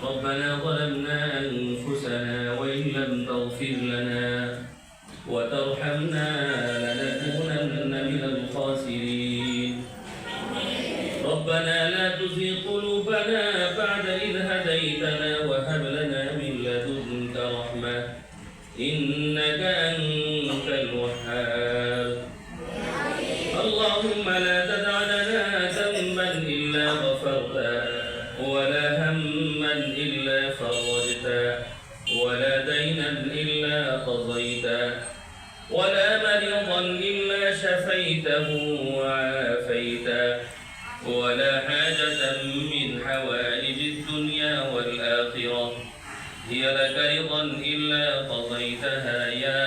ربنا ظلمنا أنفسنا وإن لم تغفر لنا وترحمنا لنكونن من الخاسرين ربنا لا تزغ قلوبنا بعد إذ هديتنا وهب لنا من لدنك رحمة إنك أنت الوهاب اللهم لا تدع لنا ذنبا إلا غفرته ولا هما إلا فرجته ولا دينا إلا قضيته ولا مريضا إلا شفيته وعافيته ولا حاجة من حوائج الدنيا والآخرة هي لك رضا إلا قضيتها يا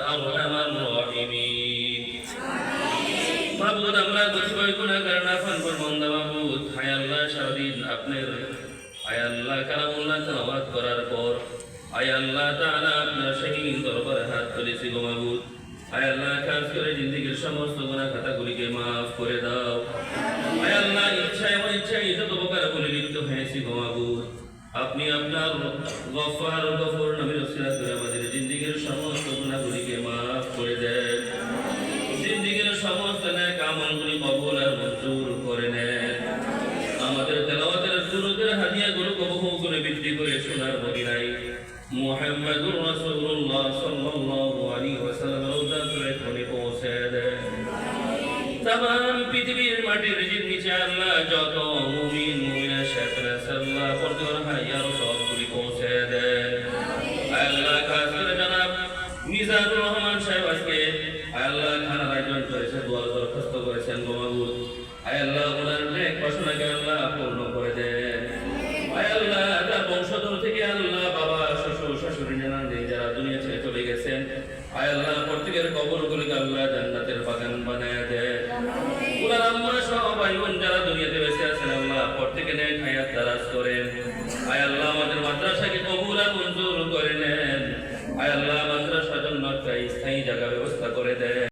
أرحم الراحمين মাহবুব আমরা গরিব গুনাহগার নাফরমান মাহবুব হায় আল্লাহ সারাদিন আপনার আয় আল্লাহ কালামুল্লাহ তেলাওয়াত করার পর আয় আল্লাহ তাআলা আপনার শাহীন দরবারে হাত তুলেছি গো মাহবুব আয় আল্লাহ খাস করে জিন্দেগীর সমস্ত গুনাহ খাতাগুলিকে maaf করে দাও আয় আল্লাহ ইচ্ছায় অনিচ্ছায় যত প্রকার ভুলে লিপ্ত হয়েছি গো মাহবুব আপনি আপনার গফফার গফুর নবীর ওসিলা করে আমাদের জিন্দেগীর সমস্ত গুনাহগুলিকে maaf করে দেন জিন্দেগীর সমস্ত নেক আমলগুলি কবুল আর মঞ্জুর করে নেন আমাদের তেলাওয়াতের দুরূদের হাদিয়াগুলো কবুল করে বৃদ্ধি করে সোনার মদিনায় মুহাম্মাদুর রাসূলুল্লাহ সাল্লাল্লাহু আলাইহি ওয়াসাল্লাম রওজাতুল ইখওয়ানে পৌঁছে দেন तमाम পৃথিবীর মাটির নিচে আল্লাহ যত মুমিন মুমিনা শাকরা সাল্লাহ পরদর হায়ার সবগুলি পৌঁছে দেন আল্লাহ খাস করে জনাব মিজানুর রহমান সাহেব আজকে আল্লাহ খানার আয়োজন করেছে দোয়া দরখাস্ত করেছেন গো মাহবুব আল্লাহ ওনার নেক বাসনাকে আল্লাহ পূর্ণ করে দেন আল্লাহ তার বংশধর থেকে আল্লাহ বাবা শ্বশুর শাশুড়ি যারা দুনিয়া ছেড়ে চলে গেছেন আল্লাহ প্রত্যেকের কবরগুলিকে আল্লাহ জান্নাতের বাগান বানায় দেন ওনার আম্মা সহ ভাই বোন যারা দুনিয়াতে বেঁচে আছেন আল্লাহ প্রত্যেকে নেক হায়াত দারাজ করেন আল্লাহ আমাদের মাদ্রাসাকে কবুল আর মঞ্জুর করে নেন আল্লাহ মাদ্রাসার জন্য একটা স্থায়ী জায়গা ব্যবস্থা করে দেন।